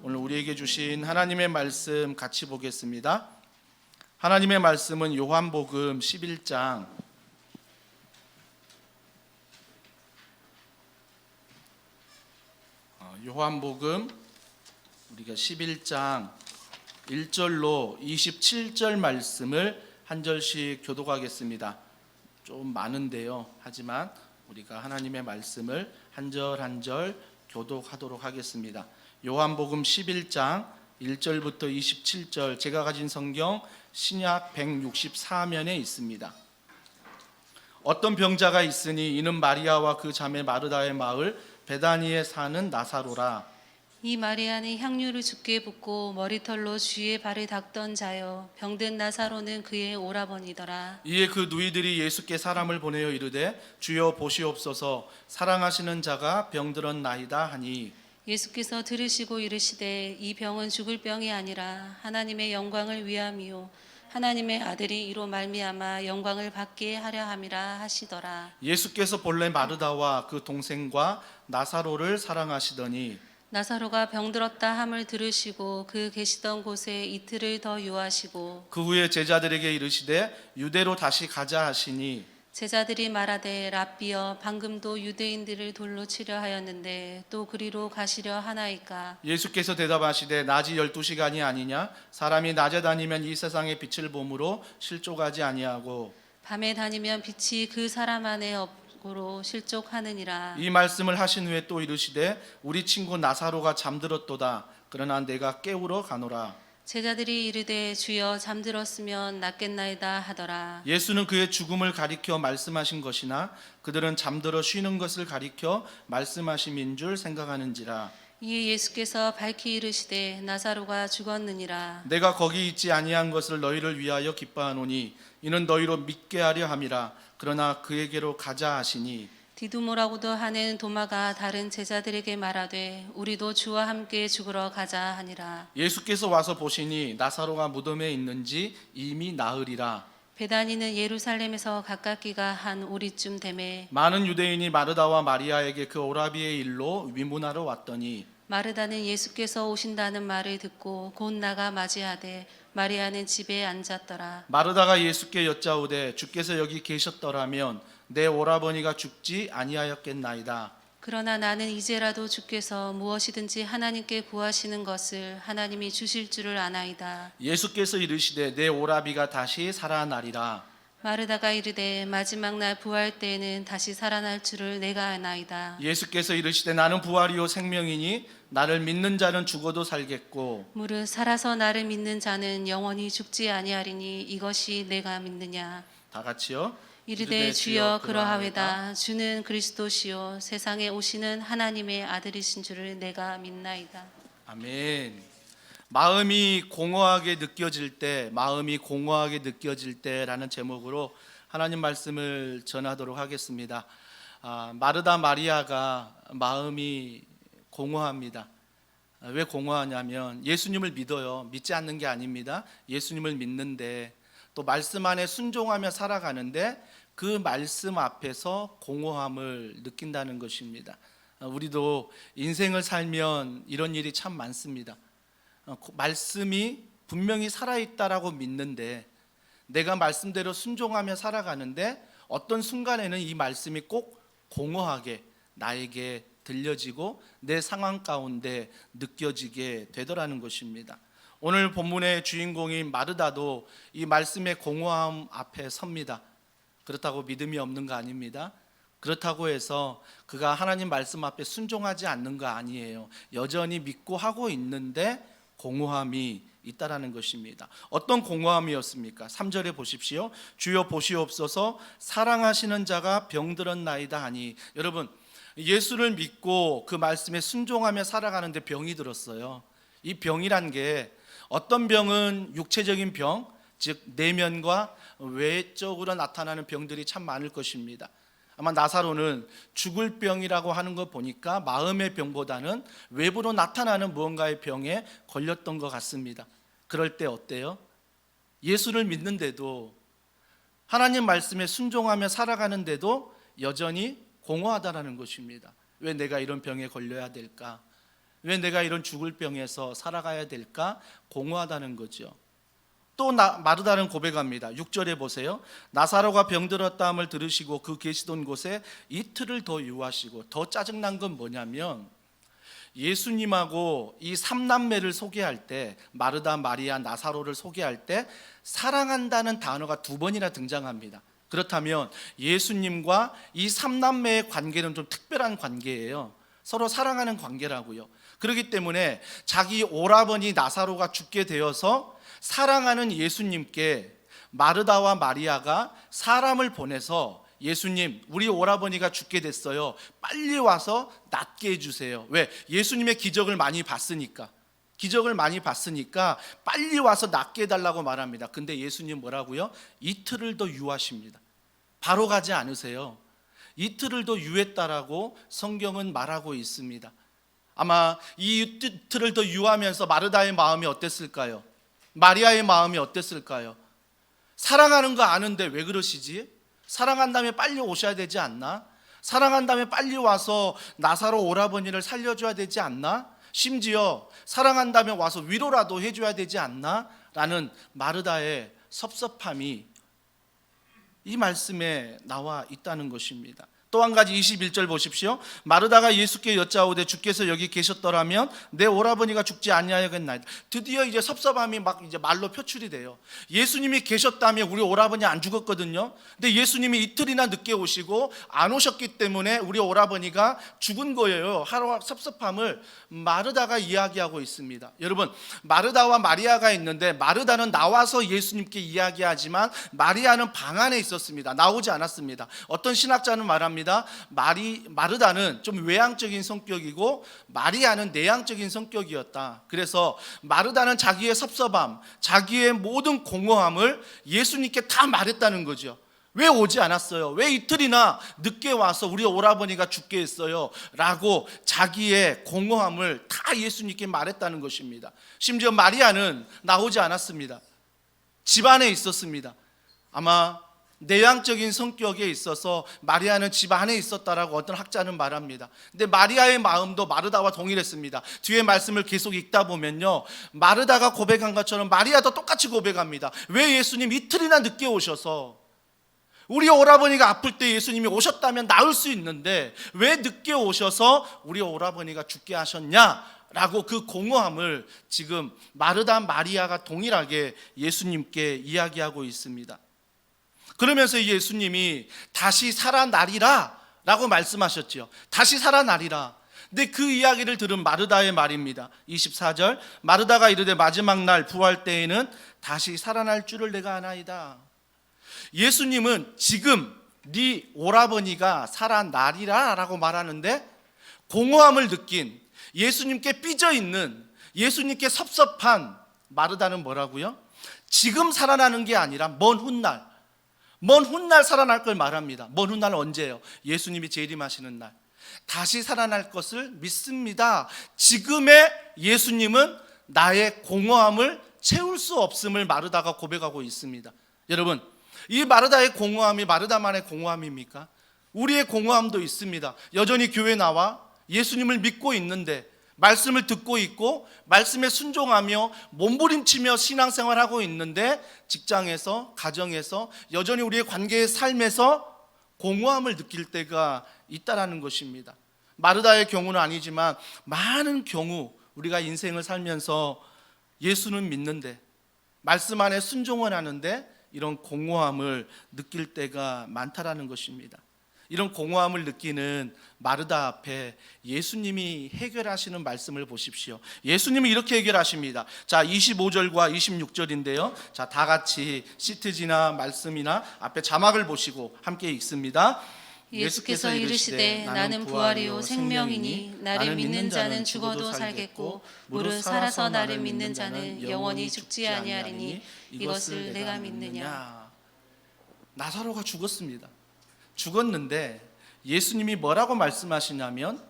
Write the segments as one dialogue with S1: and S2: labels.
S1: 오늘 우리에게 주신 하나님의 말씀 같이 보겠습니다. 하나님의 말씀은 요한복음 11장 우리가 11장 1절로 27절 말씀을 한 절씩 교독하겠습니다. 좀 많은데요. 하지만 우리가 하나님의 말씀을 한 절 한 절 교독하도록 하겠습니다. 요한복음 11장 1절부터 27절, 제가 가진 성경 신약 164면에 있습니다. 어떤 병자가 있으니 이는 마리아와 그 자매 마르다의 마을 베다니에 사는 나사로라.
S2: 이 마리아는 향유를 주께 붓고 머리털로 주의 발을 닦던 자요, 병든 나사로는 그의 오라버니더라.
S1: 이에 그 누이들이 예수께 사람을 보내어 이르되 주여 보시옵소서, 사랑하시는 자가 병들었나이다 하니
S2: 예수께서 들으시고 이르시되 이 병은 죽을 병이 아니라 하나님의 영광을 위함이요 하나님의 아들이 이로 말미암아 영광을 받게 하려 함이라 하시더라.
S1: 예수께서 본래 마르다와 그 동생과 나사로를 사랑하시더니
S2: 나사로가 병들었다 함을 들으시고 그 계시던 곳에 이틀을 더 유하시고
S1: 그 후에 제자들에게 이르시되 유대로 다시 가자 하시니
S2: 제자들이 말하되 랍비여, 방금도 유대인들을 돌로 치려 하였는데 또 그리로 가시려 하나이까?
S1: 예수께서 대답하시되 낮이 12시간이 아니냐? 사람이 낮에 다니면 이 세상의 빛을 보므로 실족하지 아니하고
S2: 밤에 다니면 빛이 그 사람 안에 없고로 실족하느니라.
S1: 이 말씀을 하신 후에 또 이르시되 우리 친구 나사로가 잠들었도다. 그러나 내가 깨우러 가노라.
S2: 제자들이 이르되 주여, 잠들었으면 낫겠나이다 하더라.
S1: 예수는 그의 죽음을 가리켜 말씀하신 것이나 그들은 잠들어 쉬는 것을 가리켜 말씀하심인 줄 생각하는지라.
S2: 이에 예수께서 밝히 이르시되 나사로가 죽었느니라.
S1: 내가 거기 있지 아니한 것을 너희를 위하여 기뻐하노니 이는 너희로 믿게 하려 함이라. 그러나 그에게로 가자 하시니
S2: 디두모라고도 하는 도마가 다른 제자들에게 말하되 우리도 주와 함께 죽으러 가자 하니라.
S1: 예수께서 와서 보시니 나사로가 무덤에 있는지 이미 나으리라.
S2: 베다니는 예루살렘에서 가깝기가 한 오리쯤 되매
S1: 많은 유대인이 마르다와 마리아에게 그 오라비의 일로 위문하러 왔더니
S2: 마르다는 예수께서 오신다는 말을 듣고 곧 나가 맞이하되 마리아는 집에 앉았더라.
S1: 마르다가 예수께 여짜오되 주께서 여기 계셨더라면 내 오라버니가 죽지 아니하였겠나이다.
S2: 그러나 나는 이제라도 주께서 무엇이든지 하나님께 구하시는 것을 하나님이 주실 줄을 아나이다.
S1: 예수께서 이르시되 내 오라비가 다시 살아나리라.
S2: 마르다가 이르되 마지막 날 부활 때에는 다시 살아날 줄을 내가 아나이다.
S1: 예수께서 이르시되 나는 부활이요 생명이니 나를 믿는 자는 죽어도 살겠고
S2: 무릇 살아서 나를 믿는 자는 영원히 죽지 아니하리니 이것이 내가 믿느냐.
S1: 다 같이요.
S2: 이르되 주여 그러하외다. 주는 그리스도시요 세상에 오시는 하나님의 아들이신 줄을 내가 믿나이다.
S1: 아멘. 마음이 공허하게 느껴질 때라는 제목으로 하나님 말씀을 전하도록 하겠습니다. 마르다 마리아가 마음이 공허합니다. 왜 공허하냐면 예수님을 믿어요. 믿지 않는 게 아닙니다. 예수님을 믿는데 또 말씀 안에 순종하며 살아가는데 그 말씀 앞에서 공허함을 느낀다는 것입니다. 우리도 인생을 살면 이런 일이 참 많습니다. 말씀이 분명히 살아있다라고 믿는데 내가 말씀대로 순종하며 살아가는데 어떤 순간에는 이 말씀이 꼭 공허하게 나에게 들려지고 내 상황 가운데 느껴지게 되더라는 것입니다. 오늘 본문의 주인공인 마르다도 이 말씀의 공허함 앞에 섭니다. 그렇다고 믿음이 없는 거 아닙니다. 그렇다고 해서 그가 하나님 말씀 앞에 순종하지 않는 거 아니에요. 여전히 믿고 하고 있는데 공허함이 있다라는 것입니다. 어떤 공허함이었습니까? 3절에 보십시오. 주여 보시옵소서, 사랑하시는 자가 병들었나이다 하니. 여러분, 예수를 믿고 그 말씀에 순종하며 살아가는데 병이 들었어요. 이 병이란 게 어떤 병은 육체적인 병, 즉 내면과 외적으로 나타나는 병들이 참 많을 것입니다. 아마 나사로는 죽을 병이라고 하는 거 보니까 마음의 병보다는 외부로 나타나는 무언가의 병에 걸렸던 것 같습니다. 그럴 때 어때요? 예수를 믿는데도 하나님 말씀에 순종하며 살아가는데도 여전히 공허하다는 것입니다. 왜 내가 이런 병에 걸려야 될까? 왜 내가 이런 죽을 병에서 살아가야 될까? 공허하다는 거죠. 또 마르다는 고백합니다. 6절에 보세요. 나사로가 병들었다함을 들으시고 그 계시던 곳에 이틀을 더 유하시고, 더 짜증난 건 뭐냐면 예수님하고 이 삼남매를 소개할 때, 마르다, 마리아, 나사로를 소개할 때 사랑한다는 단어가 2번이나 등장합니다. 그렇다면 예수님과 이 삼남매의 관계는 좀 특별한 관계예요. 서로 사랑하는 관계라고요. 그렇기 때문에 자기 오라버니 나사로가 죽게 되어서 사랑하는 예수님께 마르다와 마리아가 사람을 보내서, 예수님, 우리 오라버니가 죽게 됐어요. 빨리 와서 낫게 해주세요. 왜? 예수님의 기적을 많이 봤으니까. 빨리 와서 낫게 해달라고 말합니다. 근데 예수님 뭐라고요? 이틀을 더 유하십니다. 바로 가지 않으세요. 이틀을 더 유했다라고 성경은 말하고 있습니다. 아마 이 이틀을 더 유하면서 마르다의 마음이 어땠을까요? 마리아의 마음이 어땠을까요? 사랑하는 거 아는데 왜 그러시지? 사랑한다면 빨리 오셔야 되지 않나? 사랑한다면 빨리 와서 나사로 오라버니를 살려줘야 되지 않나? 심지어 사랑한다면 와서 위로라도 해줘야 되지 않나? 라는 마르다의 섭섭함이 이 말씀에 나와 있다는 것입니다. 또 한 가지 21절 보십시오. 마르다가 예수께 여짜오되 주께서 여기 계셨더라면 내 오라버니가 죽지 아니하였겠나이다. 드디어 이제 섭섭함이 막 이제 말로 표출이 돼요. 예수님이 계셨다면 우리 오라버니 안 죽었거든요. 근데 예수님이 이틀이나 늦게 오시고 안 오셨기 때문에 우리 오라버니가 죽은 거예요. 하루 섭섭함을 마르다가 이야기하고 있습니다. 여러분, 마르다와 마리아가 있는데 마르다는 나와서 예수님께 이야기하지만 마리아는 방 안에 있었습니다. 나오지 않았습니다. 어떤 신학자는 말합니다. 마르다는 좀 외향적인 성격이고 마리아는 내향적인 성격이었다. 그래서 마르다는 자기의 섭섭함, 자기의 모든 공허함을 예수님께 다 말했다는 거죠. 왜 오지 않았어요? 왜 이틀이나 늦게 와서 우리 오라버니가 죽게 했어요? 라고 자기의 공허함을 다 예수님께 말했다는 것입니다. 심지어 마리아는 나오지 않았습니다. 집 안에 있었습니다. 아마 내향적인 성격에 있어서 마리아는 집 안에 있었다라고 어떤 학자는 말합니다. 근데 마리아의 마음도 마르다와 동일했습니다. 뒤에 말씀을 계속 읽다 보면요, 마르다가 고백한 것처럼 마리아도 똑같이 고백합니다. 왜 예수님 이틀이나 늦게 오셔서, 우리 오라버니가 아플 때 예수님이 오셨다면 나을 수 있는데 왜 늦게 오셔서 우리 오라버니가 죽게 하셨냐? 라고 그 공허함을 지금 마르다, 마리아가 동일하게 예수님께 이야기하고 있습니다. 그러면서 예수님이 다시 살아나리라 라고 말씀하셨죠. 다시 살아나리라. 근데 그 이야기를 들은 마르다의 말입니다. 24절, 마르다가 이르되 마지막 날 부활 때에는 다시 살아날 줄을 내가 아나이다. 예수님은 지금 네 오라버니가 살아나리라 라고 말하는데 공허함을 느낀, 예수님께 삐져있는, 예수님께 섭섭한 마르다는 뭐라고요? 지금 살아나는 게 아니라 먼 훗날 살아날 걸 말합니다. 먼 훗날은 언제예요? 예수님이 재림하시는 날. 다시 살아날 것을 믿습니다. 지금의 예수님은 나의 공허함을 채울 수 없음을 마르다가 고백하고 있습니다. 여러분, 이 마르다의 공허함이 마르다만의 공허함입니까? 우리의 공허함도 있습니다. 여전히 교회 나와 예수님을 믿고 있는데, 말씀을 듣고 있고 말씀에 순종하며 몸부림치며 신앙생활하고 있는데 직장에서, 가정에서, 여전히 우리의 관계의 삶에서 공허함을 느낄 때가 있다라는 것입니다. 마르다의 경우는 아니지만 많은 경우 우리가 인생을 살면서 예수는 믿는데, 말씀 안에 순종을 하는데 이런 공허함을 느낄 때가 많다라는 것입니다. 이런 공허함을 느끼는 마르다 앞에 예수님이 해결하시는 말씀을 보십시오. 예수님이 이렇게 해결하십니다. 자, 25절과 26절인데요. 자, 다 같이 시트지나 말씀이나 앞에 자막을 보시고 함께 읽습니다.
S2: 예수께서 이르시되 나는 부활이요 생명이니 나를 믿는 자는 죽어도 살겠고 무릇 살아서 나를 믿는 자는 영원히 죽지 아니하리니 이것을 내가 믿느냐.
S1: 나사로가 죽었습니다. 죽었는데 예수님이 뭐라고 말씀하시냐면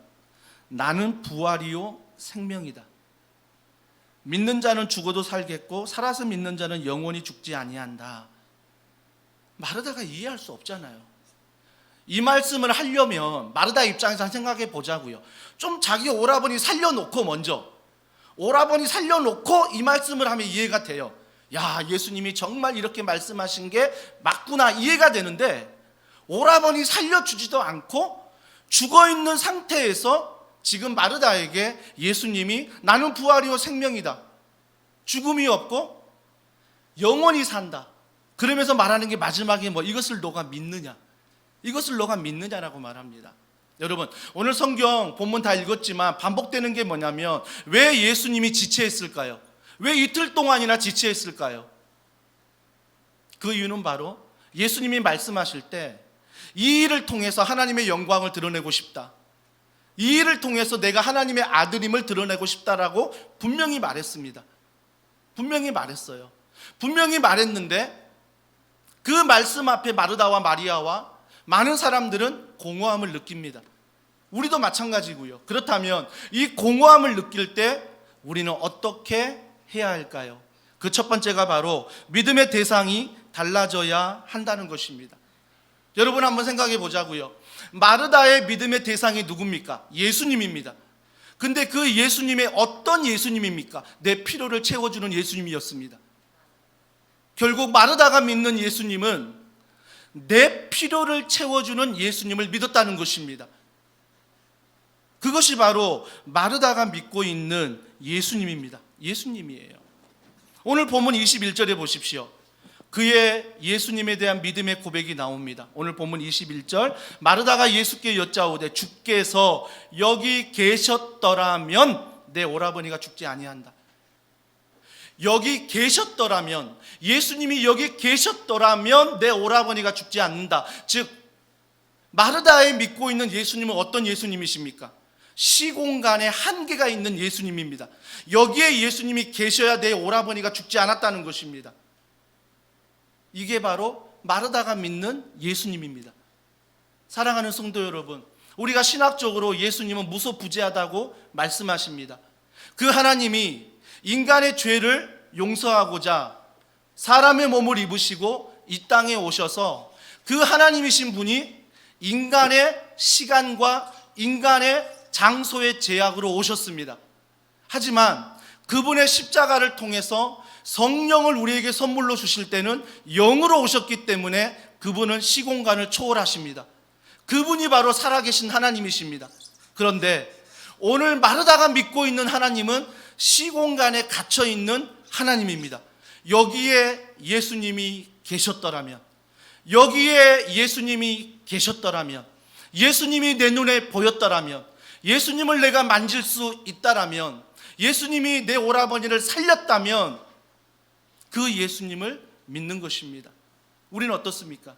S1: 나는 부활이요 생명이다. 믿는 자는 죽어도 살겠고 살아서 믿는 자는 영원히 죽지 아니한다. 마르다가 이해할 수 없잖아요. 이 말씀을 하려면 마르다 입장에서 생각해 보자고요. 좀 자기 오라버니 살려놓고 먼저 오라버니 살려놓고 이 말씀을 하면 이해가 돼요. 야, 예수님이 정말 이렇게 말씀하신 게 맞구나, 이해가 되는데 오라버니 살려주지도 않고 죽어있는 상태에서 지금 마르다에게 예수님이 나는 부활이요 생명이다, 죽음이 없고 영원히 산다, 그러면서 말하는 게 마지막에 뭐 이것을 너가 믿느냐, 이것을 너가 믿느냐라고 말합니다. 여러분, 오늘 성경 본문 다 읽었지만 반복되는 게 뭐냐면 왜 예수님이 지체했을까요? 왜 이틀 동안이나 지체했을까요? 그 이유는 바로 예수님이 말씀하실 때 이 일을 통해서 하나님의 영광을 드러내고 싶다, 이 일을 통해서 내가 하나님의 아들임을 드러내고 싶다라고 분명히 말했습니다. 분명히 말했어요. 분명히 말했는데 그 말씀 앞에 마르다와 마리아와 많은 사람들은 공허함을 느낍니다. 우리도 마찬가지고요. 그렇다면 이 공허함을 느낄 때 우리는 어떻게 해야 할까요? 그 첫 번째가 바로 믿음의 대상이 달라져야 한다는 것입니다. 여러분 한번 생각해 보자고요. 마르다의 믿음의 대상이 누굽니까? 예수님입니다. 근데 그 예수님의 어떤 예수님입니까? 내 필요를 채워주는 예수님이었습니다. 결국 마르다가 믿는 예수님은 내 필요를 채워주는 예수님을 믿었다는 것입니다. 그것이 바로 마르다가 믿고 있는 예수님입니다. 예수님이에요. 오늘 본문 21절에 보십시오. 그의 예수님에 대한 믿음의 고백이 나옵니다. 오늘 본문 21절, 마르다가 예수께 여짜오되 주께서 여기 계셨더라면 내 오라버니가 죽지 아니한다. 여기 계셨더라면, 예수님이 여기 계셨더라면 내 오라버니가 죽지 않는다. 즉 마르다에 믿고 있는 예수님은 어떤 예수님이십니까? 시공간에 한계가 있는 예수님입니다. 여기에 예수님이 계셔야 내 오라버니가 죽지 않았다는 것입니다. 이게 바로 마르다가 믿는 예수님입니다. 사랑하는 성도 여러분, 우리가 신학적으로 예수님은 무소부재하다고 말씀하십니다. 그 하나님이 인간의 죄를 용서하고자 사람의 몸을 입으시고 이 땅에 오셔서 그 하나님이신 분이 인간의 시간과 인간의 장소의 제약으로 오셨습니다. 하지만 그분의 십자가를 통해서 성령을 우리에게 선물로 주실 때는 영으로 오셨기 때문에 그분은 시공간을 초월하십니다. 그분이 바로 살아계신 하나님이십니다. 그런데 오늘 마르다가 믿고 있는 하나님은 시공간에 갇혀 있는 하나님입니다. 여기에 예수님이 계셨더라면, 여기에 예수님이 계셨더라면, 예수님이 내 눈에 보였더라면, 예수님을 내가 만질 수 있다라면, 예수님이 내 오라버니를 살렸다면 그 예수님을 믿는 것입니다. 우리는 어떻습니까?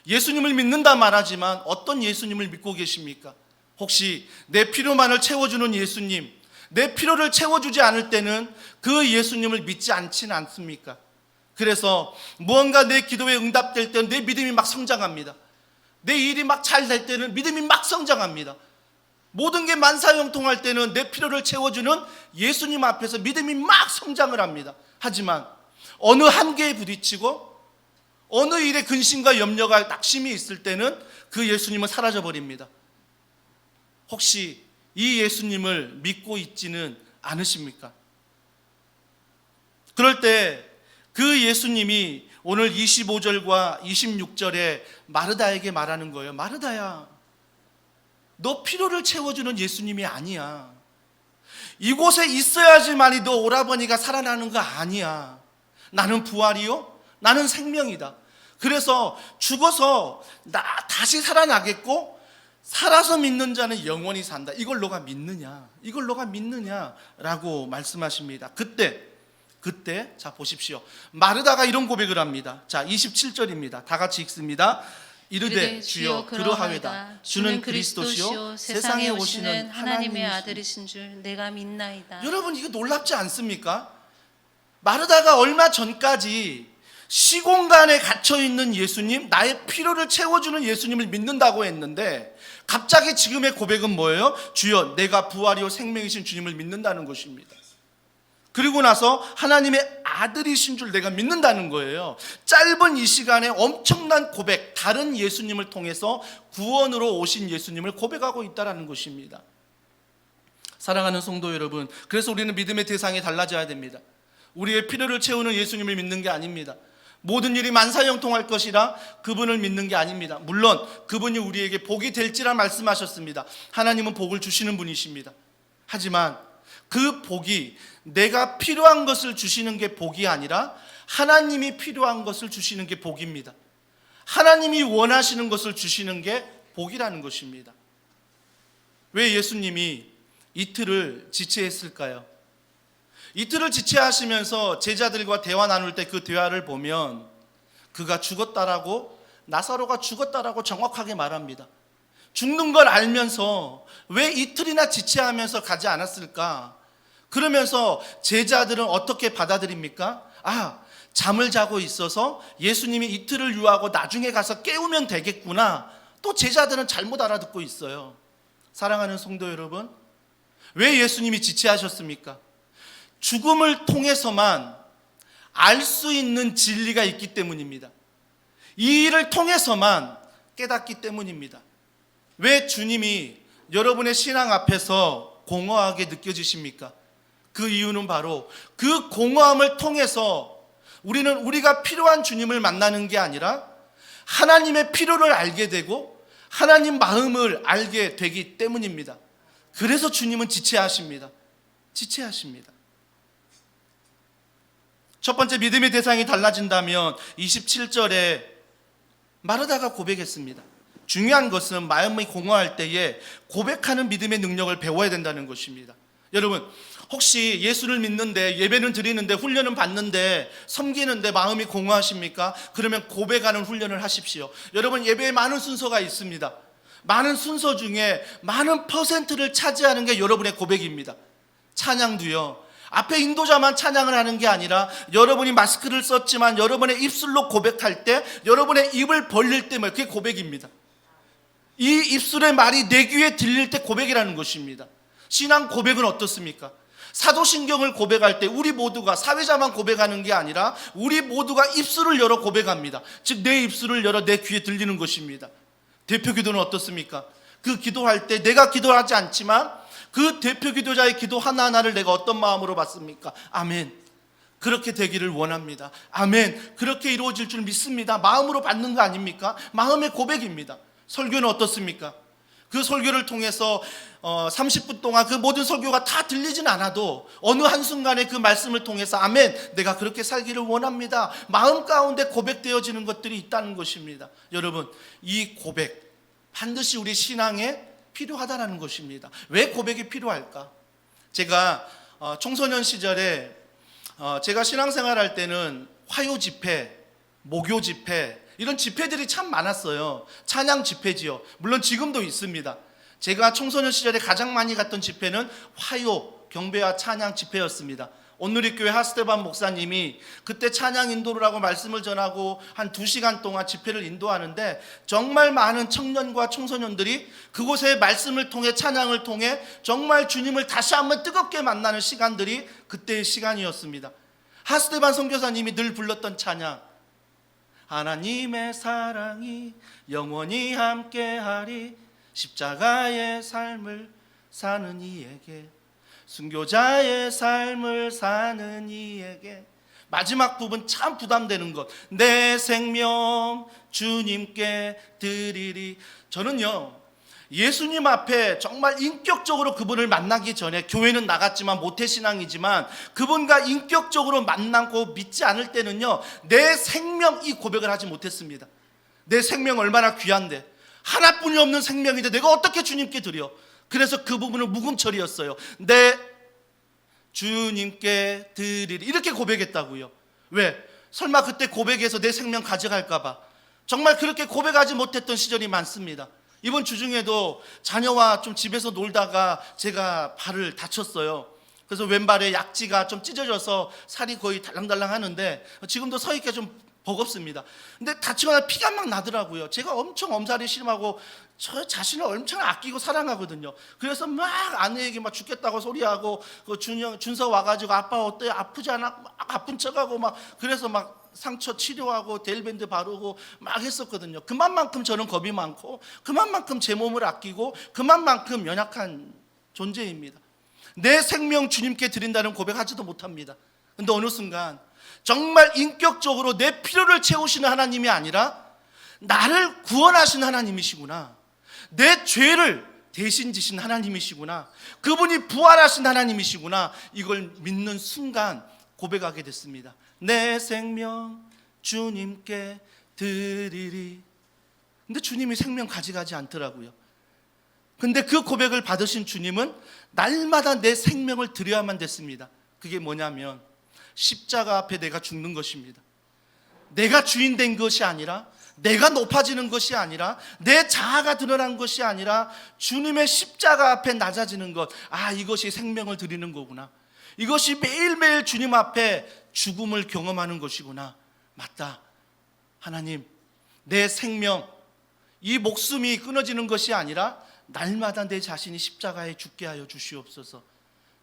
S1: 예수님을 믿는다 말하지만 어떤 예수님을 믿고 계십니까? 혹시 내 필요만을 채워주는 예수님, 내 필요를 채워주지 않을 때는 그 예수님을 믿지 않지는 않습니까? 그래서 무언가 내 기도에 응답될 때는 내 믿음이 막 성장합니다. 내 일이 막 잘 될 때는 믿음이 막 성장합니다. 모든 게 만사형통할 때는 내 필요를 채워주는 예수님 앞에서 믿음이 막 성장을 합니다. 하지만 어느 한계에 부딪히고 어느 일에 근심과 염려가 낙심이 있을 때는 그 예수님은 사라져버립니다. 혹시 이 예수님을 믿고 있지는 않으십니까? 그럴 때 그 예수님이 오늘 25절과 26절에 마르다에게 말하는 거예요. 마르다야, 너 필요를 채워주는 예수님이 아니야. 이곳에 있어야지만이 너 오라버니가 살아나는 거 아니야. 나는 부활이요, 나는 생명이다. 그래서 죽어서 다시 살아나겠고 살아서 믿는 자는 영원히 산다. 이걸 너가 믿느냐? 이걸 너가 믿느냐라고 말씀하십니다. 그때 자 보십시오. 마르다가 이런 고백을 합니다. 자 27절입니다. 다 같이 읽습니다. 이르되 주여 그러하외다. 주는 그리스도시요 세상에 오시는 하나님의 아들이신 줄 내가 믿나이다. 여러분, 이거 놀랍지 않습니까? 마르다가 얼마 전까지 시공간에 갇혀있는 예수님, 나의 필요를 채워주는 예수님을 믿는다고 했는데 갑자기 지금의 고백은 뭐예요? 주여 내가 부활이요 생명이신 주님을 믿는다는 것입니다. 그리고 나서 하나님의 아들이신 줄 내가 믿는다는 거예요. 짧은 이 시간에 엄청난 고백, 다른 예수님을 통해서 구원으로 오신 예수님을 고백하고 있다는 것입니다. 사랑하는 성도 여러분, 그래서 우리는 믿음의 대상이 달라져야 됩니다. 우리의 필요를 채우는 예수님을 믿는 게 아닙니다. 모든 일이 만사형통할 것이라 그분을 믿는 게 아닙니다. 물론 그분이 우리에게 복이 될지라 말씀하셨습니다. 하나님은 복을 주시는 분이십니다. 하지만 그 복이 내가 필요한 것을 주시는 게 복이 아니라 하나님이 필요한 것을 주시는 게 복입니다. 하나님이 원하시는 것을 주시는 게 복이라는 것입니다. 왜 예수님이 이틀을 지체했을까요? 이틀을 지체하시면서 제자들과 대화 나눌 때 그 대화를 보면 그가 죽었다라고, 나사로가 죽었다라고 정확하게 말합니다. 죽는 걸 알면서 왜 이틀이나 지체하면서 가지 않았을까? 그러면서 제자들은 어떻게 받아들입니까? 잠을 자고 있어서 예수님이 이틀을 유하고 나중에 가서 깨우면 되겠구나. 또 제자들은 잘못 알아듣고 있어요. 사랑하는 성도 여러분, 왜 예수님이 지체하셨습니까? 죽음을 통해서만 알 수 있는 진리가 있기 때문입니다. 이 일을 통해서만 깨닫기 때문입니다. 왜 주님이 여러분의 신앙 앞에서 공허하게 느껴지십니까? 그 이유는 바로 그 공허함을 통해서 우리는 우리가 필요한 주님을 만나는 게 아니라 하나님의 필요를 알게 되고 하나님 마음을 알게 되기 때문입니다. 그래서 주님은 지체하십니다. 첫 번째, 믿음의 대상이 달라진다면 27절에 마르다가 고백했습니다. 중요한 것은 마음이 공허할 때에 고백하는 믿음의 능력을 배워야 된다는 것입니다. 여러분, 혹시 예수를 믿는데, 예배는 드리는데, 훈련은 받는데, 섬기는데 마음이 공허하십니까? 그러면 고백하는 훈련을 하십시오. 여러분, 예배에 많은 순서가 있습니다. 많은 순서 중에 많은 퍼센트를 차지하는 게 여러분의 고백입니다. 찬양도요, 앞에 인도자만 찬양을 하는 게 아니라 여러분이 마스크를 썼지만 여러분의 입술로 고백할 때, 여러분의 입을 벌릴 때면 그게 고백입니다. 이 입술의 말이 내 귀에 들릴 때 고백이라는 것입니다. 신앙 고백은 어떻습니까? 사도신경을 고백할 때 우리 모두가, 사회자만 고백하는 게 아니라 우리 모두가 입술을 열어 고백합니다. 즉 내 입술을 열어 내 귀에 들리는 것입니다. 대표 기도는 어떻습니까? 그 기도할 때 내가 기도하지 않지만 그 대표 기도자의 기도 하나하나를 내가 어떤 마음으로 받습니까? 아멘. 그렇게 되기를 원합니다. 아멘. 그렇게 이루어질 줄 믿습니다. 마음으로 받는 거 아닙니까? 마음의 고백입니다. 설교는 어떻습니까? 그 설교를 통해서 30분 동안 그 모든 설교가 다 들리진 않아도 어느 한순간에 그 말씀을 통해서 아멘, 내가 그렇게 살기를 원합니다. 마음 가운데 고백되어지는 것들이 있다는 것입니다. 여러분, 이 고백 반드시 우리 신앙에 필요하다는 것입니다. 왜 고백이 필요할까? 제가 청소년 시절에 제가 신앙생활할 때는 화요 집회, 목요 집회, 이런 집회들이 참 많았어요. 찬양 집회지요. 물론 지금도 있습니다. 제가 청소년 시절에 가장 많이 갔던 집회는 화요, 경배와 찬양 집회였습니다. 온누리교회 하스테반 목사님이 그때 찬양 인도를 하고 말씀을 전하고 한 2시간 동안 집회를 인도하는데 정말 많은 청년과 청소년들이 그곳의 말씀을 통해, 찬양을 통해 정말 주님을 다시 한번 뜨겁게 만나는 시간들이 그때의 시간이었습니다. 하스테반 선교사님이 늘 불렀던 찬양, 하나님의 사랑이 영원히 함께하리, 십자가의 삶을 사는 이에게, 순교자의 삶을 사는 이에게. 마지막 부분 참 부담되는 것, 내 생명 주님께 드리리. 저는요, 예수님 앞에 정말 인격적으로 그분을 만나기 전에, 교회는 나갔지만 모태신앙이지만 그분과 인격적으로 만나고 믿지 않을 때는요, 내 생명, 이 고백을 하지 못했습니다. 내 생명 얼마나 귀한데, 하나뿐이 없는 생명인데 내가 어떻게 주님께 드려? 그래서 그 부분은 묵음처리였어요. 내 주님께 드리리, 이렇게 고백했다고요. 왜? 설마 그때 고백해서 내 생명 가져갈까 봐. 정말 그렇게 고백하지 못했던 시절이 많습니다. 이번 주 중에도 자녀와 좀 집에서 놀다가 제가 발을 다쳤어요. 그래서 왼발에 약지가 좀 찢어져서 살이 거의 달랑달랑 하는데 지금도 서 있기가 좀 버겁습니다. 근데 다치거나 피가 막 나더라고요. 제가 엄청 엄살이 심하고 저 자신을 엄청 아끼고 사랑하거든요. 그래서 막 아내에게 막 죽겠다고 소리하고, 그 준서 와가지고 아빠 어때? 아프지 않아? 막 아픈 척하고 막, 그래서 막 상처 치료하고 데일밴드 바르고 막 했었거든요. 그만큼 저는 겁이 많고, 그만큼 제 몸을 아끼고, 그만큼 연약한 존재입니다. 내 생명 주님께 드린다는 고백하지도 못합니다. 근데 어느 순간 정말 인격적으로 내 필요를 채우시는 하나님이 아니라 나를 구원하신 하나님이시구나, 내 죄를 대신 지신 하나님이시구나, 그분이 부활하신 하나님이시구나, 이걸 믿는 순간 고백하게 됐습니다. 내 생명 주님께 드리리. 근데 주님이 생명 가져가지 않더라고요. 근데 그 고백을 받으신 주님은 날마다 내 생명을 드려야만 됐습니다. 그게 뭐냐면 십자가 앞에 내가 죽는 것입니다. 내가 주인 된 것이 아니라, 내가 높아지는 것이 아니라, 내 자아가 드러난 것이 아니라 주님의 십자가 앞에 낮아지는 것, 이것이 생명을 드리는 거구나, 이것이 매일매일 주님 앞에 죽음을 경험하는 것이구나. 맞다, 하나님, 내 생명, 이 목숨이 끊어지는 것이 아니라 날마다 내 자신이 십자가에 죽게 하여 주시옵소서.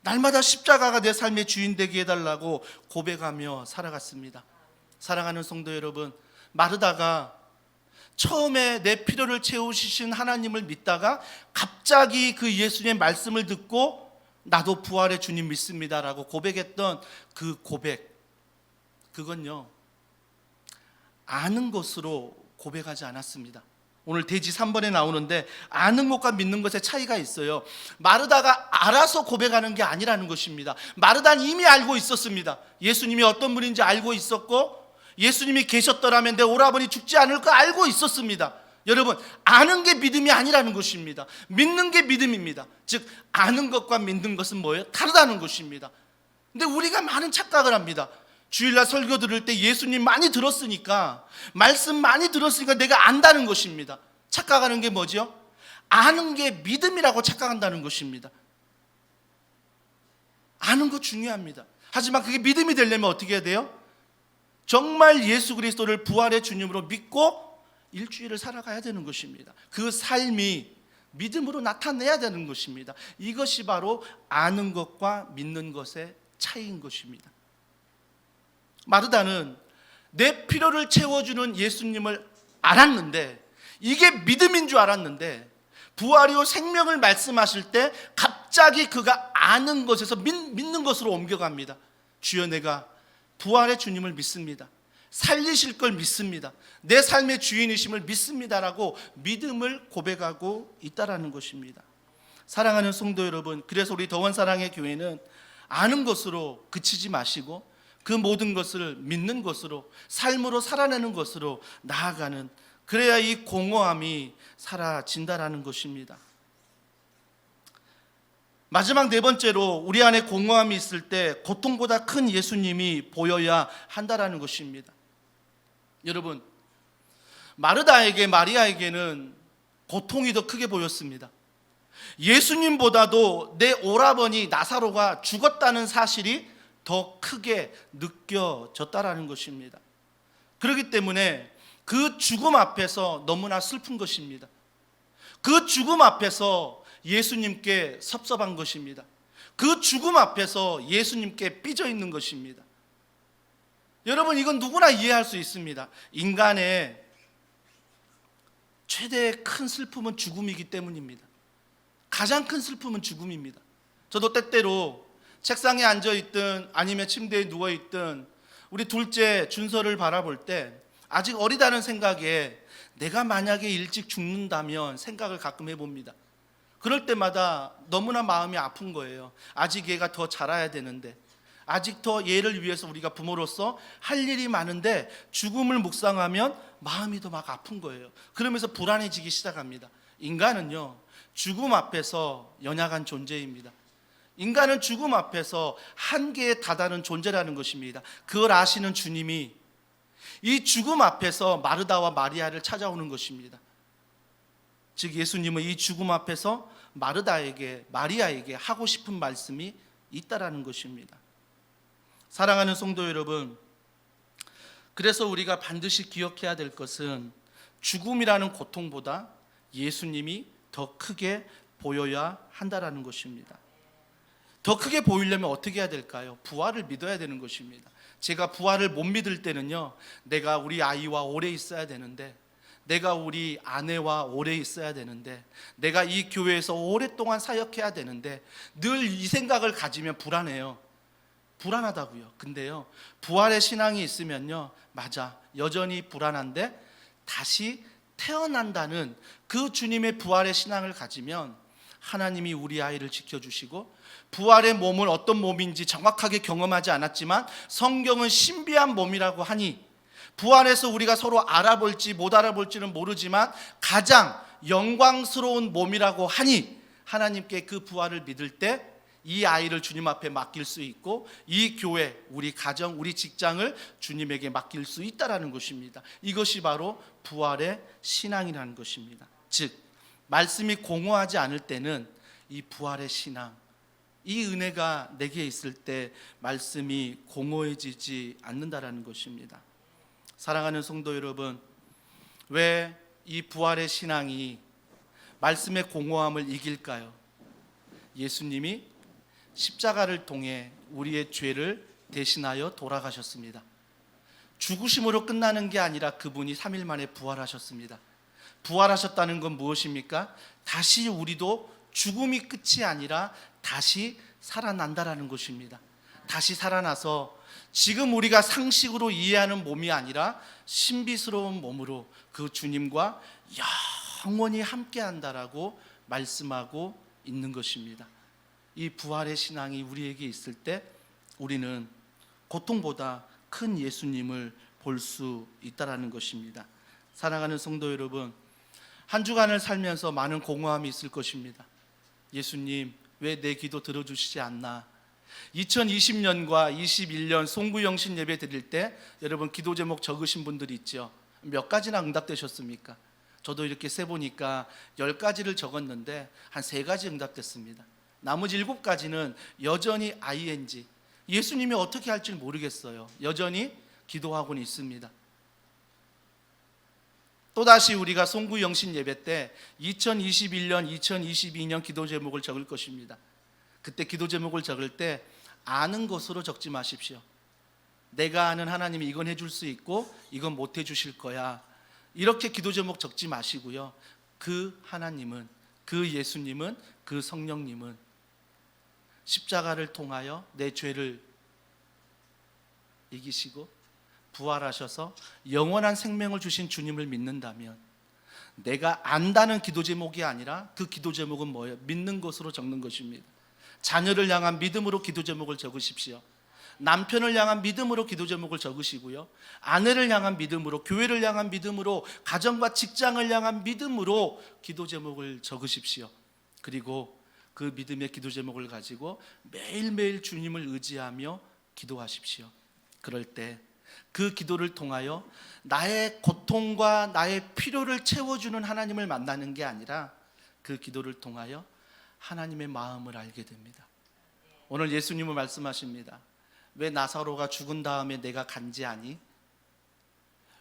S1: 날마다 십자가가 내 삶의 주인 되게 해달라고 고백하며 살아갔습니다. 사랑하는 성도 여러분, 마르다가 처음에 내 필요를 채우시신 하나님을 믿다가 갑자기 그 예수님의 말씀을 듣고 나도 부활의 주님 믿습니다라고 고백했던 그 고백, 그건요, 아는 것으로 고백하지 않았습니다. 오늘 대지 3번에 나오는데 아는 것과 믿는 것의 차이가 있어요. 마르다가 알아서 고백하는 게 아니라는 것입니다. 마르다는 이미 알고 있었습니다. 예수님이 어떤 분인지 알고 있었고, 예수님이 계셨더라면 내 오라버니 죽지 않을 거 알고 있었습니다. 여러분, 아는 게 믿음이 아니라는 것입니다. 믿는 게 믿음입니다. 즉 아는 것과 믿는 것은 뭐예요? 다르다는 것입니다. 근데 우리가 많은 착각을 합니다. 주일날 설교 들을 때 예수님 많이 들었으니까, 말씀 많이 들었으니까 내가 안다는 것입니다. 착각하는 게 뭐죠? 아는 게 믿음이라고 착각한다는 것입니다. 아는 거 중요합니다. 하지만 그게 믿음이 되려면 어떻게 해야 돼요? 정말 예수 그리스도를 부활의 주님으로 믿고 일주일을 살아가야 되는 것입니다. 그 삶이 믿음으로 나타내야 되는 것입니다. 이것이 바로 아는 것과 믿는 것의 차이인 것입니다. 마르다는 내 필요를 채워주는 예수님을 알았는데, 이게 믿음인 줄 알았는데, 부활이요 생명을 말씀하실 때 갑자기 그가 아는 것에서 믿는 것으로 옮겨갑니다. 주여, 내가 부활의 주님을 믿습니다. 살리실 걸 믿습니다. 내 삶의 주인이심을 믿습니다라고 믿음을 고백하고 있다라는 것입니다. 사랑하는 성도 여러분, 그래서 우리 더원사랑의 교회는 아는 것으로 그치지 마시고 그 모든 것을 믿는 것으로, 삶으로 살아내는 것으로 나아가는, 그래야 이 공허함이 사라진다라는 것입니다. 마지막 네 번째로, 우리 안에 공허함이 있을 때 고통보다 큰 예수님이 보여야 한다라는 것입니다. 여러분, 마르다에게, 마리아에게는 고통이 더 크게 보였습니다. 예수님보다도 내 오라버니 나사로가 죽었다는 사실이 더 크게 느껴졌다라는 것입니다. 그렇기 때문에 그 죽음 앞에서 너무나 슬픈 것입니다. 그 죽음 앞에서 예수님께 섭섭한 것입니다. 그 죽음 앞에서 예수님께 삐져 있는 것입니다. 여러분, 이건 누구나 이해할 수 있습니다. 인간의 최대 큰 슬픔은 죽음이기 때문입니다. 가장 큰 슬픔은 죽음입니다. 저도 때때로 책상에 앉아있든 아니면 침대에 누워있든 우리 둘째 준서를 바라볼 때 아직 어리다는 생각에 내가 만약에 일찍 죽는다면 생각을 가끔 해봅니다. 그럴 때마다 너무나 마음이 아픈 거예요. 아직 얘가 더 자라야 되는데, 아직 더 얘를 위해서 우리가 부모로서 할 일이 많은데 죽음을 묵상하면 마음이 더 막 아픈 거예요. 그러면서 불안해지기 시작합니다. 인간은요, 죽음 앞에서 연약한 존재입니다. 인간은 죽음 앞에서 한계에 다다른 존재라는 것입니다. 그걸 아시는 주님이 이 죽음 앞에서 마르다와 마리아를 찾아오는 것입니다. 즉 예수님은 이 죽음 앞에서 마르다에게, 마리아에게 하고 싶은 말씀이 있다라는 것입니다. 사랑하는 성도 여러분, 그래서 우리가 반드시 기억해야 될 것은 죽음이라는 고통보다 예수님이 더 크게 보여야 한다라는 것입니다. 더 크게 보이려면 어떻게 해야 될까요? 부활을 믿어야 되는 것입니다. 제가 부활을 못 믿을 때는요, 내가 우리 아이와 오래 있어야 되는데, 내가 우리 아내와 오래 있어야 되는데, 내가 이 교회에서 오랫동안 사역해야 되는데, 늘 이 생각을 가지면 불안해요. 불안하다고요. 근데요, 부활의 신앙이 있으면요, 맞아, 여전히 불안한데 다시 태어난다는 그 주님의 부활의 신앙을 가지면 하나님이 우리 아이를 지켜주시고, 부활의 몸은 어떤 몸인지 정확하게 경험하지 않았지만 성경은 신비한 몸이라고 하니, 부활해서 우리가 서로 알아볼지 못 알아볼지는 모르지만 가장 영광스러운 몸이라고 하니, 하나님께 그 부활을 믿을 때 이 아이를 주님 앞에 맡길 수 있고, 이 교회, 우리 가정, 우리 직장을 주님에게 맡길 수 있다라는 것입니다. 이것이 바로 부활의 신앙이라는 것입니다. 즉, 말씀이 공허하지 않을 때는 이 부활의 신앙, 이 은혜가 내게 있을 때 말씀이 공허해지지 않는다라는 것입니다. 사랑하는 성도 여러분, 왜 이 부활의 신앙이 말씀의 공허함을 이길까요? 예수님이 십자가를 통해 우리의 죄를 대신하여 돌아가셨습니다. 죽으심으로 끝나는 게 아니라 그분이 3일 만에 부활하셨습니다. 부활하셨다는 건 무엇입니까? 다시 우리도 죽음이 끝이 아니라 다시 살아난다라는 것입니다. 다시 살아나서 지금 우리가 상식으로 이해하는 몸이 아니라 신비스러운 몸으로 그 주님과 영원히 함께한다라고 말씀하고 있는 것입니다. 이 부활의 신앙이 우리에게 있을 때 우리는 고통보다 큰 예수님을 볼 수 있다라는 것입니다. 사랑하는 성도 여러분, 한 주간을 살면서 많은 공허함이 있을 것입니다. 예수님, 왜 내 기도 들어주시지 않나? 2020년과 21년 송구영신 예배 드릴 때 여러분 기도 제목 적으신 분들이 있죠. 몇 가지나 응답되셨습니까? 저도 이렇게 세보니까 10가지를 적었는데 한 3가지 응답됐습니다. 나머지 7가지는 여전히 ING, 예수님이 어떻게 할지 모르겠어요. 여전히 기도하고는 있습니다. 또다시 우리가 송구영신 예배 때 2021년, 2022년 기도 제목을 적을 것입니다. 그때 기도 제목을 적을 때 아는 것으로 적지 마십시오. 내가 아는 하나님이 이건 해줄 수 있고 이건 못 해주실 거야, 이렇게 기도 제목 적지 마시고요. 그 하나님은, 그 예수님은, 그 성령님은 십자가를 통하여 내 죄를 이기시고 부활하셔서 영원한 생명을 주신 주님을 믿는다면, 내가 안다는 기도 제목이 아니라 그 기도 제목은 뭐예요? 믿는 것으로 적는 것입니다. 자녀를 향한 믿음으로 기도 제목을 적으십시오. 남편을 향한 믿음으로 기도 제목을 적으시고요. 아내를 향한 믿음으로, 교회를 향한 믿음으로, 가정과 직장을 향한 믿음으로 기도 제목을 적으십시오. 그리고 그 믿음의 기도 제목을 가지고 매일매일 주님을 의지하며 기도하십시오. 그럴 때 그 기도를 통하여 나의 고통과 나의 필요를 채워주는 하나님을 만나는 게 아니라 그 기도를 통하여 하나님의 마음을 알게 됩니다. 오늘 예수님은 말씀하십니다. 왜 나사로가 죽은 다음에 내가 간지하니?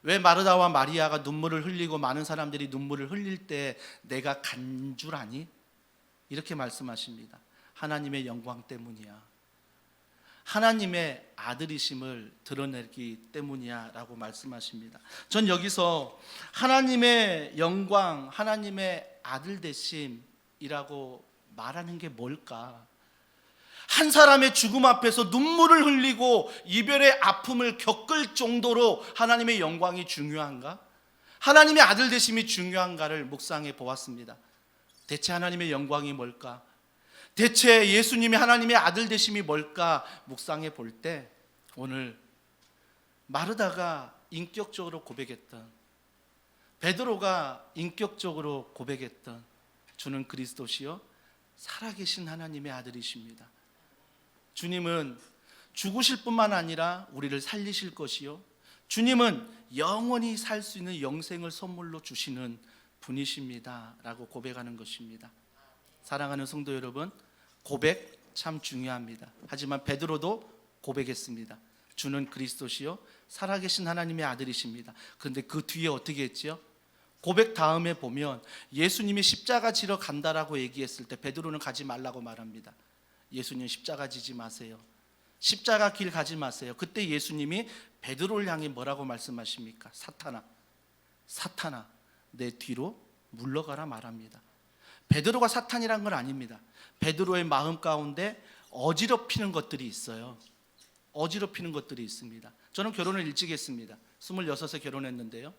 S1: 왜 마르다와 마리아가 눈물을 흘리고 많은 사람들이 눈물을 흘릴 때 내가 간 줄 아니? 이렇게 말씀하십니다. 하나님의 영광 때문이야. 하나님의 아들이심을 드러내기 때문이야 라고 말씀하십니다. 전 여기서 하나님의 영광, 하나님의 아들 되심이라고 말하는 게 뭘까? 한 사람의 죽음 앞에서 눈물을 흘리고 이별의 아픔을 겪을 정도로 하나님의 영광이 중요한가? 하나님의 아들 되심이 중요한가를 묵상해 보았습니다. 대체 하나님의 영광이 뭘까? 대체 예수님이 하나님의 아들 되심이 뭘까 묵상해 볼 때, 오늘 마르다가 인격적으로 고백했던, 베드로가 인격적으로 고백했던 주는 그리스도시요 살아계신 하나님의 아들이십니다. 주님은 죽으실 뿐만 아니라 우리를 살리실 것이요, 주님은 영원히 살 수 있는 영생을 선물로 주시는 분이십니다 라고 고백하는 것입니다. 사랑하는 성도 여러분, 고백 참 중요합니다. 하지만 베드로도 고백했습니다. 주는 그리스도시요 살아계신 하나님의 아들이십니다. 그런데 그 뒤에 어떻게 했지요? 고백 다음에 보면 예수님이 십자가 지러 간다라고 얘기했을 때 베드로는 가지 말라고 말합니다. 예수님 십자가 지지 마세요. 십자가 길 가지 마세요. 그때 예수님이 베드로를 향해 뭐라고 말씀하십니까? 사탄아 내 뒤로 물러가라 말합니다. 베드로가 사탄이란 건 아닙니다. 베드로의 마음 가운데 어지럽히는 것들이 있어요. 어지럽히는 것들이 있습니다. 저는 결혼을 일찍 했습니다. 26에 결혼했는데요.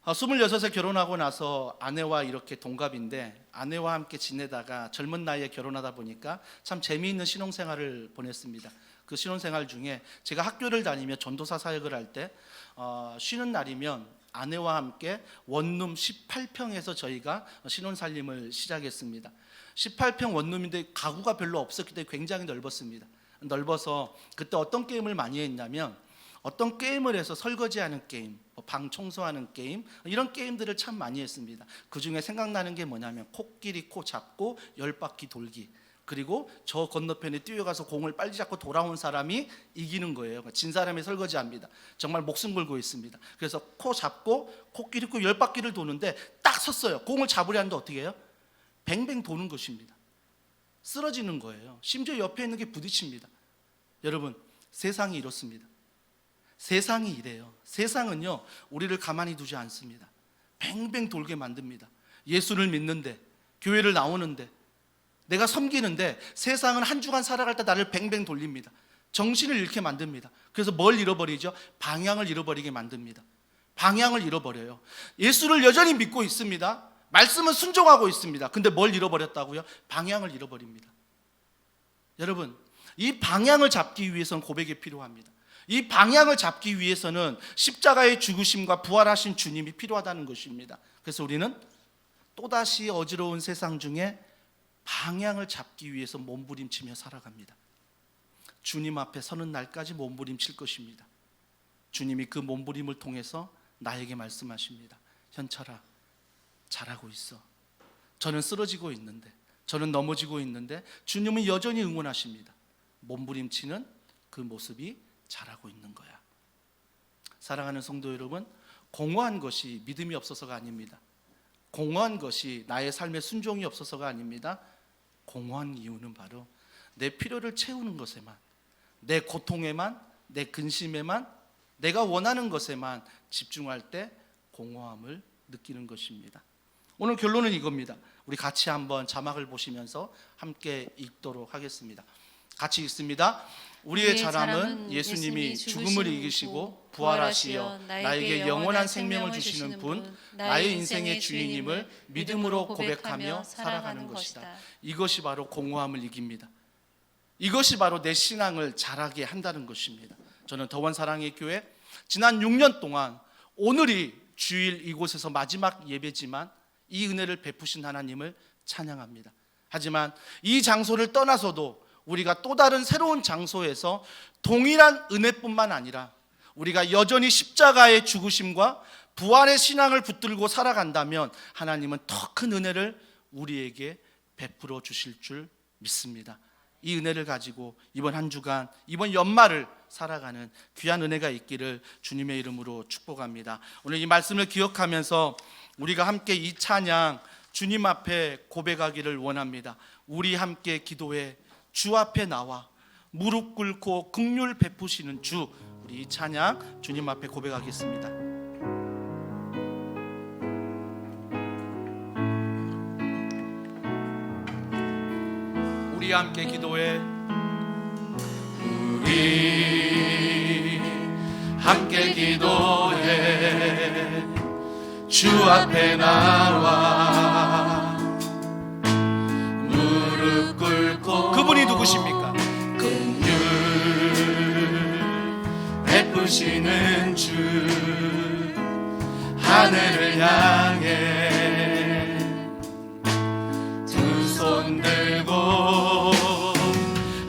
S1: 26에 결혼하고 나서 아내와 이렇게 동갑인데 아내와 함께 지내다가 젊은 나이에 결혼하다 보니까 참 재미있는 신혼생활을 보냈습니다. 그 신혼생활 중에 제가 학교를 다니며 전도사 사역을 할 때 쉬는 날이면 아내와 함께 원룸 18평에서 저희가 신혼살림을 시작했습니다. 18평 원룸인데 가구가 별로 없었기 때문에 굉장히 넓었습니다. 넓어서 그때 어떤 게임을 많이 했냐면 어떤 게임을 해서 설거지하는 게임, 방 청소하는 게임, 이런 게임들을 참 많이 했습니다. 그 중에 생각나는 게 뭐냐면 코끼리 코 잡고 10바퀴 돌기, 그리고 저 건너편에 뛰어가서 공을 빨리 잡고 돌아온 사람이 이기는 거예요. 진 사람이 설거지합니다. 정말 목숨 걸고 있습니다. 그래서 코 잡고 코끼리 코 10바퀴를 도는데 딱 섰어요. 공을 잡으려 하는데 어떻게 해요? 뱅뱅 도는 것입니다. 쓰러지는 거예요. 심지어 옆에 있는 게 부딪힙니다. 여러분, 세상이 이렇습니다. 세상이 이래요. 세상은요 우리를 가만히 두지 않습니다. 뱅뱅 돌게 만듭니다. 예수를 믿는데, 교회를 나오는데, 내가 섬기는데 세상은 한 주간 살아갈 때 나를 뱅뱅 돌립니다. 정신을 잃게 만듭니다. 그래서 뭘 잃어버리죠? 방향을 잃어버리게 만듭니다. 방향을 잃어버려요. 예수를 여전히 믿고 있습니다. 말씀은 순종하고 있습니다. 근데 뭘 잃어버렸다고요? 방향을 잃어버립니다. 여러분, 이 방향을 잡기 위해서는 고백이 필요합니다. 이 방향을 잡기 위해서는 십자가의 죽으심과 부활하신 주님이 필요하다는 것입니다. 그래서 우리는 또다시 어지러운 세상 중에 방향을 잡기 위해서 몸부림치며 살아갑니다. 주님 앞에 서는 날까지 몸부림칠 것입니다. 주님이 그 몸부림을 통해서 나에게 말씀하십니다. 현철아, 잘하고 있어. 저는 쓰러지고 있는데, 저는 넘어지고 있는데 주님은 여전히 응원하십니다. 몸부림치는 그 모습이 잘하고 있는 거야. 사랑하는 성도 여러분, 공허한 것이 믿음이 없어서가 아닙니다. 공허한 것이 나의 삶의 순종이 없어서가 아닙니다. 공허한 이유는 바로 내 필요를 채우는 것에만, 내 고통에만, 내 근심에만, 내가 원하는 것에만 집중할 때 공허함을 느끼는 것입니다. 오늘 결론은 이겁니다. 우리 같이 한번 자막을 보시면서 함께 읽도록 하겠습니다. 같이 읽습니다. 우리의 자랑은 예수님이 죽음을 이기시고 부활하시어 나에게 영원한 생명을 주시는 분, 나의 인생의 주인임을 믿음으로 고백하며 살아가는 것이다. 이것이 바로 공허함을 이깁니다. 이것이 바로 내 신앙을 자라게 한다는 것입니다. 저는 더원 사랑의 교회 지난 6년 동안 오늘이 주일 이곳에서 마지막 예배지만 이 은혜를 베푸신 하나님을 찬양합니다. 하지만 이 장소를 떠나서도 우리가 또 다른 새로운 장소에서 동일한 은혜뿐만 아니라 우리가 여전히 십자가의 죽으심과 부활의 신앙을 붙들고 살아간다면 하나님은 더 큰 은혜를 우리에게 베풀어 주실 줄 믿습니다. 이 은혜를 가지고 이번 한 주간, 이번 연말을 살아가는 귀한 은혜가 있기를 주님의 이름으로 축복합니다. 오늘 이 말씀을 기억하면서 우리가 함께 이 찬양 주님 앞에 고백하기를 원합니다. 우리 함께 기도해 주 앞에 나와 무릎 꿇고 긍휼 베푸시는 주, 우리 이 찬양 주님 앞에 고백하겠습니다. 우리 함께 기도해 우리 함께 기도해 주 앞에 나와 무릎 꿇고 그분이 누구십니까? 긍휼 베푸시는 주 하늘을 향해 두 손 들고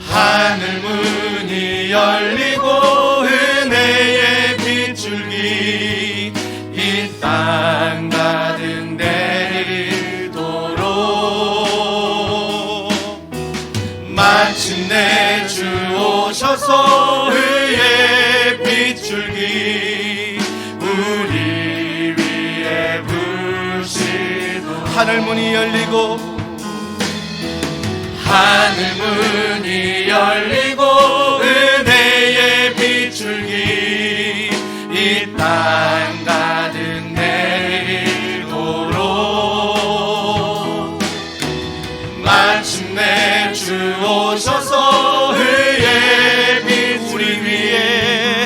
S1: 하늘 문이 열리고 은혜의 빗줄기 이 땅 가득 내리도록 마침내 주 오셔서 의의 빗줄기 우리 위에 부시고 하늘 문이 열리고 은혜의 빗줄기 이 땅 가득 내리도록 마침내 주 오셔서 의의 빛 우리 위에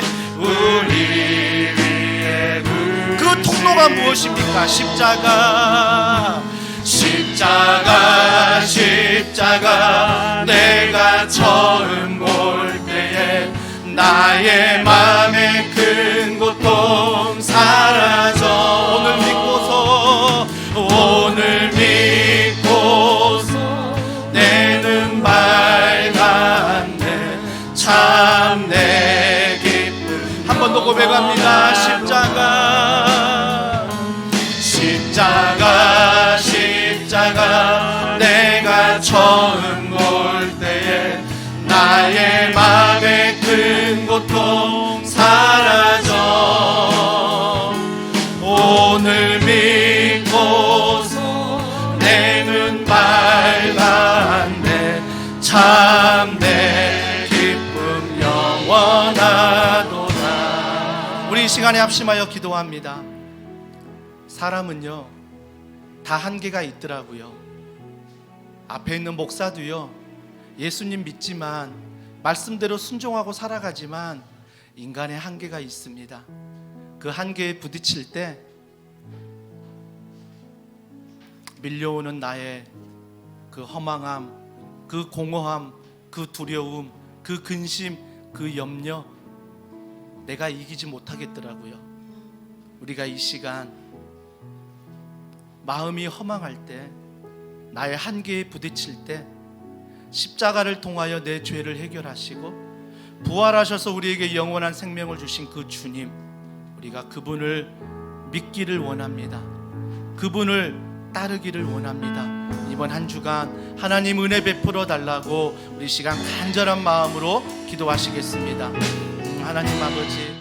S1: 그 통로가 무엇입니까? 십자가 내가 처음 볼 때에 나의 맘에 큰 고통 사라져 오늘 믿고서 내 눈 밝았네 참 내 기쁨 한 번 더 고백합니다. 십자가 내가 처음 볼 때에 나의 맘에 큰 고통 사라져 오늘 믿고서 내 눈 밝았네 참 내 기쁨 영원하도다. 우리 이 시간에 합심하여 기도합니다. 사람은요 다 한계가 있더라고요. 앞에 있는 목사도요 예수님 믿지만 말씀대로 순종하고 살아가지만 인간의 한계가 있습니다. 그 한계에 부딪힐 때 밀려오는 나의 그 허망함, 그 공허함, 그 두려움, 그 근심, 그 염려 내가 이기지 못하겠더라고요. 우리가 이 시간 마음이 허망할 때 나의 한계에 부딪힐 때 십자가를 통하여 내 죄를 해결하시고 부활하셔서 우리에게 영원한 생명을 주신 그 주님, 우리가 그분을 믿기를 원합니다. 그분을 따르기를 원합니다. 이번 한 주간 하나님 은혜 베풀어 달라고 우리 시간 간절한 마음으로 기도하시겠습니다. 하나님 아버지,